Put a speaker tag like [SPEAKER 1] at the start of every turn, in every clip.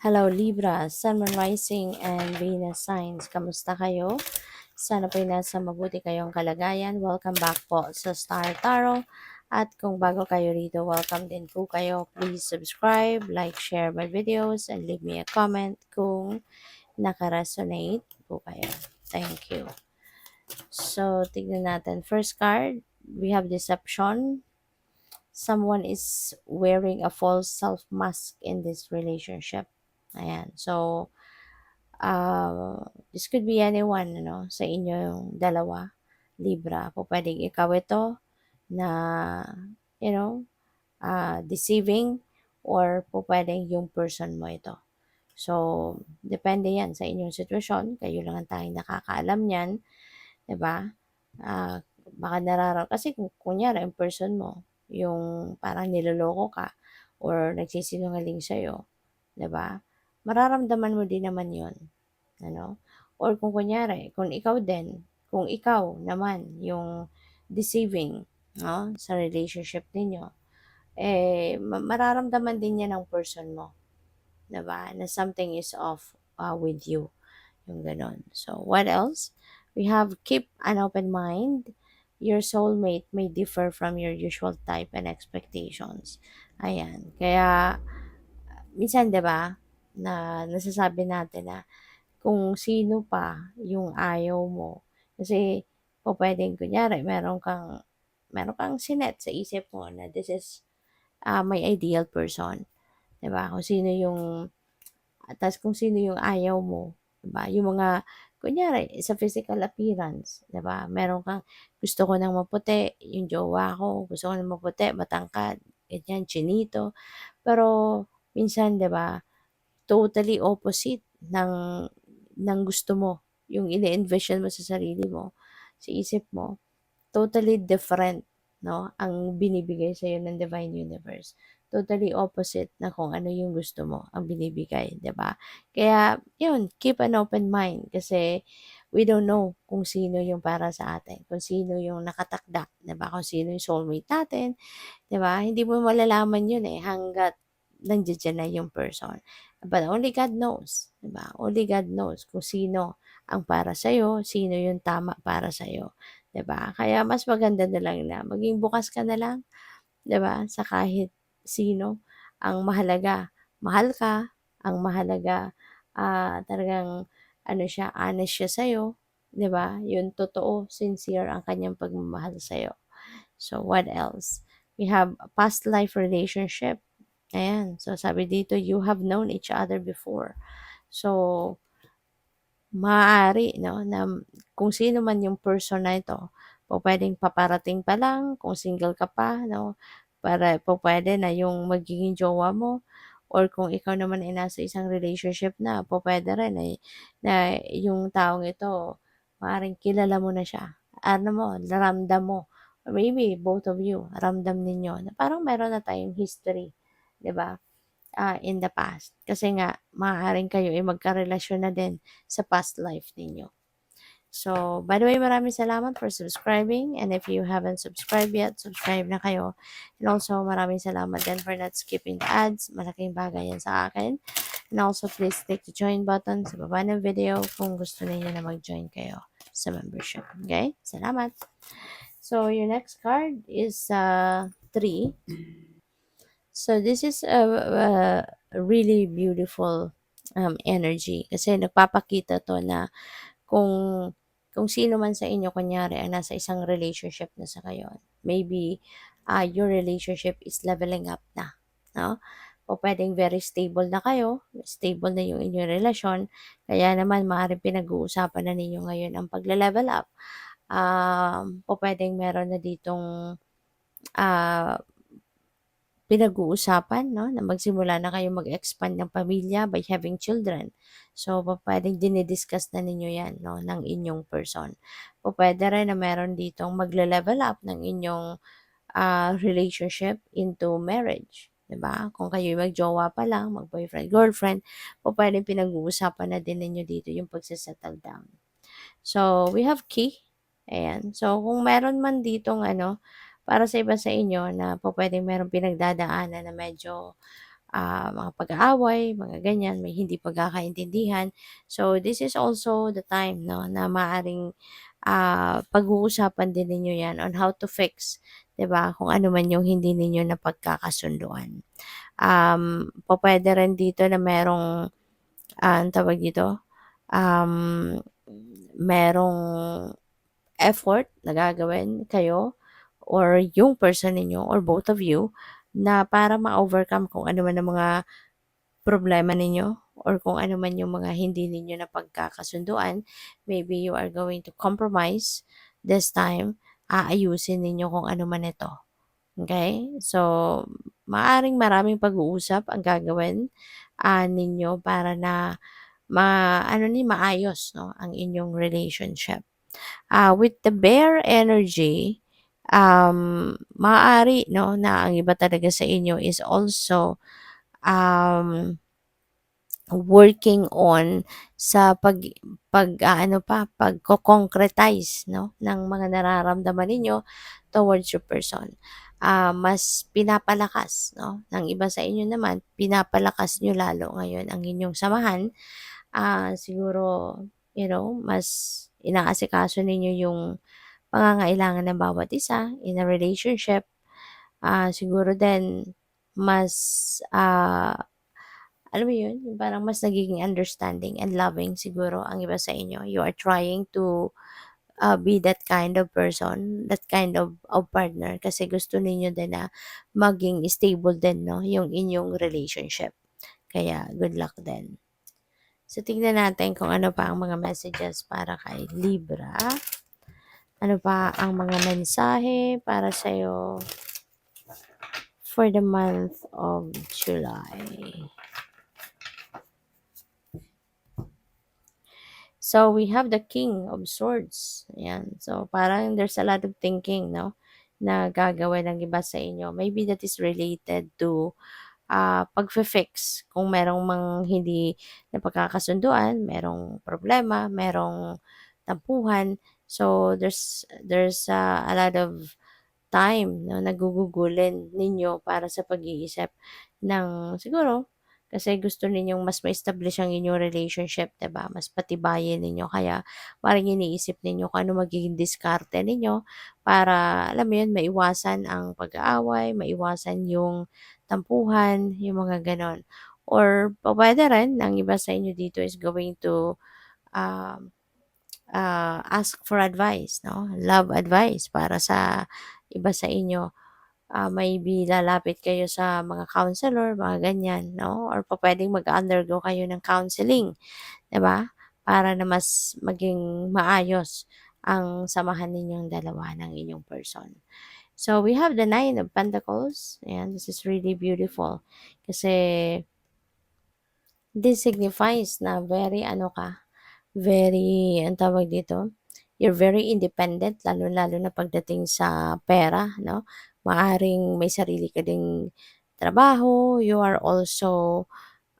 [SPEAKER 1] Hello Libra, Sun, Moon, Rising, and Venus signs. Kamusta kayo? Sana po'y nasa mabuti kayong kalagayan. Welcome back po sa Star Tarot. At kung bago kayo rito, welcome din po kayo. Please subscribe, like, share my videos, and leave me a comment kung nakaresonate po kayo. Thank you. So, tignan natin. First card, we have Deception. Someone is wearing a false self mask in this relationship. Ayan. So, this could be anyone, sa inyong dalawa, Libra. Po pwedeng ikaw ito na, you know, deceiving, or po pwedeng yung person mo ito. So, depende yan sa inyong sitwasyon. Kayo lang ang tanging nakakaalam niyan, 'di ba? Ah, baka kasi kung kunyari yung person mo, yung parang niloloko ka or nagsisinungaling sa'yo, 'di ba? Mararamdaman mo din naman 'yon, ano? Or kung kunyari, kung ikaw naman yung deceiving, no, sa relationship ninyo, mararamdaman din 'yan ng person mo, 'di ba? Na something is off with you, yung gano'n. So, what else? We have keep an open mind. Your soulmate may differ from your usual type and expectations. Ayan. Kaya, minsan, 'di ba, na nasasabi natin na kung sino pa yung ayaw mo. Kasi pupuwedeng kunyari meron kang sinet sa isip mo na this is, my ideal person, 'di ba? Kung sino yung ayaw mo, 'di ba? Yung mga kunyari sa physical appearance, 'di ba? Meron kang, "Gusto ko ng maputi, yung jowa ko gusto ko ng maputi, matangkad, ganyan, chinito." Pero minsan, 'di ba, totally opposite ng gusto mo, yung ine-envision mo sa sarili mo, sa isip mo, totally different, 'no, ang binibigay sa'yo ng Divine Universe. Totally opposite na kung ano yung gusto mo ang binibigay, 'di ba? Kaya yun, keep an open mind kasi we don't know kung sino yung para sa atin, kung sino yung nakatakda, 'di ba? Kung sino yung soulmate natin, 'di ba? Hindi mo malalaman yun, hangga't nandiya-diyan na yung person. But only God knows, 'di ba? Only God knows kung sino ang para sa'yo, sino yung tama para sa'yo, 'di ba? Kaya mas maganda na lang na maging bukas ka na lang, 'di ba, sa kahit sino. Ang mahalaga, mahal ka, ang mahalaga, talagang ano siya, honest siya sa'yo, 'di ba? Yung totoo, sincere ang kanyang pagmamahal sa'yo. So, what else? We have a past life relationship. Ayan. So, sabi dito, you have known each other before. So, maaari, no, na kung sino man yung person na ito, pupuwedeng paparating pa lang, kung single ka pa, 'no, pupuwede na yung magiging jowa mo, or kung ikaw naman ay nasa isang relationship na, pupuwede rin na yung taong ito maaaring kilala mo na siya. Ano mo, ramdam mo, or maybe both of you, ramdam ninyo na parang meron na tayong history, 'di ba? In the past. Kasi nga, maaaring kayo ay magkarelasyon na din sa past life ninyo. So, by the way, maraming salamat for subscribing. And if you haven't subscribed yet, subscribe na kayo. And also, maraming salamat din for not skipping the ads. Malaking bagay yan sa akin. And also, please click the join button sa baba ng video kung gusto niyo na mag-join kayo sa membership. Okay? Salamat. So, your next card is 3. So this is a really beautiful energy kasi nagpapakita to na kung sino man sa inyo kunyari ay nasa isang relationship na sa ngayon. Maybe your relationship is leveling up na, no? O pwedeng very stable na kayo, stable na yung inyong relasyon, kaya naman maaaring pinag-uusapan na ninyo ngayon ang pagle-level up. O pwedeng meron na ditong ah pinag-uusapan, 'no, na magsimula na kayong mag-expand ng pamilya by having children. So, pupuwedeng dini-discuss na ninyo 'yan, 'no, ng inyong person. Pupuwede rin na meron ditong magle-level up ng inyong, relationship into marriage, 'di ba? Kung kayo'y mag-jowa pa lang, mag-boyfriend, girlfriend, pupuwedeng pinag-uusapan na din ninyo dito yung pagse-settle down. So, we have key, ayan. So, kung meron man ditong ano, para sa iba sa inyo na pupuwedeng merong pinagdadaanan na medyo mga pag-aaway, mga ganyan, may hindi pagkakaintindihan. So, this is also the time, no, na maaaring pag-uusapan din ninyo yan on how to fix, 'di ba, kung ano man yung hindi ninyo napagkakasunduan. Pupuwede rin dito na merong, anong tawag dito, um, merong effort na gagawin kayo or yung person ninyo or both of you na para ma-overcome kung ano man ang mga problema ninyo or kung ano man yung mga hindi ninyo napagkakasunduan. Maybe you are going to compromise this time, aayusin ninyo kung ano man ito. Okay? So, maaring maraming pag-uusap ang gagawin ninyo para na maayos, no, ang inyong relationship. With the bear energy, maaari, no, na ang iba talaga sa inyo is also um, working on sa pagko-concretize, no, ng mga nararamdaman ninyo towards your person. Mas pinapalakas, no, ng iba sa inyo naman, pinapalakas niyo lalo ngayon ang inyong samahan. Siguro, mas inaasikaso ninyo yung pangangailangan ng bawat isa in a relationship. Siguro din mas, alam mo yun, yung parang mas nagiging understanding and loving siguro ang iba sa inyo. You are trying to be that kind of person, that kind of partner kasi gusto ninyo din na maging stable din, no, yung inyong relationship. Kaya good luck din. So, tignan natin kung ano pa ang mga messages para kay Libra. Ano pa ang mga mensahe para sa'yo for the month of July. So, we have the King of Swords. Ayan. So, parang there's a lot of thinking, no, na gagawin ng iba sa inyo. Maybe that is related to pagfi-fix kung merong hindi napagkakasunduan, merong problema, merong tampuhan. So, there's a lot of time, no, na gugugulin ninyo para sa pag-iisip ng siguro kasi gusto ninyong mas ma-establish ang inyong relationship, 'di ba? Mas patibayin ninyo kaya parang iniisip ninyo kung ano magiging diskarte ninyo para alam mo 'yun, maiwasan ang pag-aaway, maiwasan yung tampuhan, yung mga gano'n. Or pupuwede rin ang iba sa inyo dito is going to, um, ask for advice, 'no, love advice para sa iba sa inyo. Maybe lalapit kayo sa mga counselor, mga ganyan, 'no, or pupuwedeng mag-undergo kayo ng counseling, 'di ba? Para na mas maging maayos ang samahan ninyong dalawa ng inyong person. So, we have the Nine of Pentacles, and this is really beautiful kasi this signifies na very ano ka, very anong tawag dito, you're very independent lalong-lalo na pagdating sa pera, 'no? Maaaring may sarili ka ding trabaho,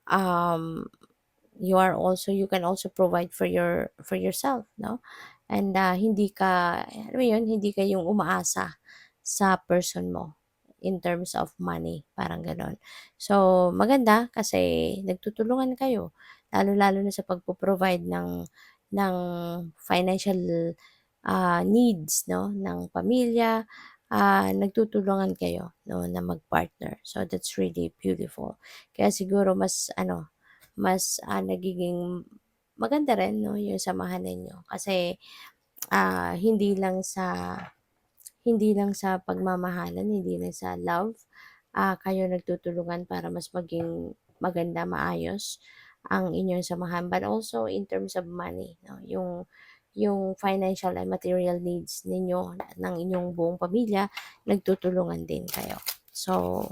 [SPEAKER 1] um, you can also provide for yourself, 'no? And, hindi ka alam mo 'yun, hindi ka yung umaasa sa person mo in terms of money, parang gano'n. So, maganda kasi nagtutulungan kayo lalo-lalo na sa pagpo-provide ng financial, needs, 'no, ng pamilya, nagtutulungan kayo, 'no, na mag-partner. So, that's really beautiful. Kaya siguro mas, nagiging maganda rin, 'no, yung samahan ninyo kasi, ah, hindi lang sa hindi lang sa pagmamahalan, hindi lang sa love, kayo nagtutulungan para mas maging maganda, maayos ang inyong samahan, but also in terms of money, 'no, yung financial and material needs ninyo ng inyong buong pamilya, nagtutulungan din kayo. So,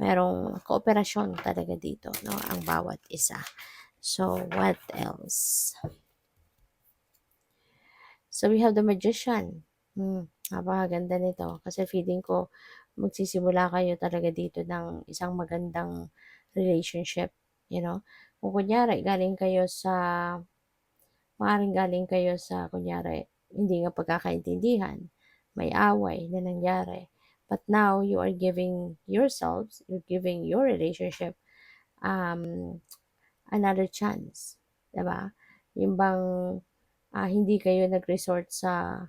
[SPEAKER 1] merong kooperasyon talaga dito, 'no, ang bawat isa. So, what else? So, we have the Magician. Napakaganda nito kasi feeling ko magsisimula kayo talaga dito ng isang magandang relationship, you know? Kung kunyari maaaring galing kayo sa kunyari hindi nga pagkakaintindihan, may away na nangyari, But now you are giving yourselves, you're giving your relationship um, another chance, 'di ba? Yung bang hindi kayo nag-resort sa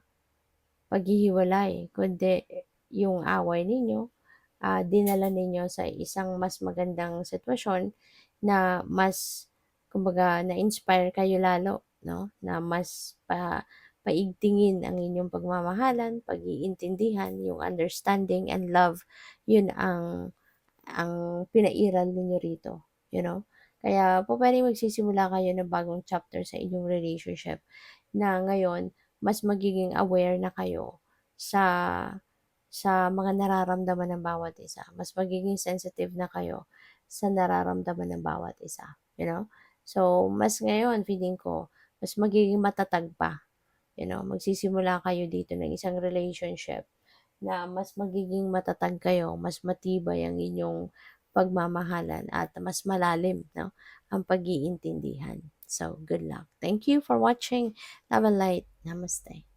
[SPEAKER 1] paghihiwalay, kundi yung away ninyo, dinala ninyo sa isang mas magandang sitwasyon na mas kumbaga na-inspire kayo lalo, 'no, na mas paigtingin ang inyong pagmamahalan, pag-iintindihan, yung understanding and love, yun ang pinairal ninyo rito, you know? Kaya pupuwedeng magsisimula kayo ng bagong chapter sa inyong relationship na ngayon mas magiging aware na kayo sa mga nararamdaman ng bawat isa. Mas magiging sensitive na kayo sa nararamdaman ng bawat isa, you know? So, mas ngayon feeling ko mas magiging matatag pa, you know? Magsisimula kayo dito ng isang relationship na mas magiging matatag kayo, mas matibay ang inyong pagmamahalan at mas malalim, 'no, ang pag-iintindihan. So, good luck. Thank you for watching. Love and light. Namaste.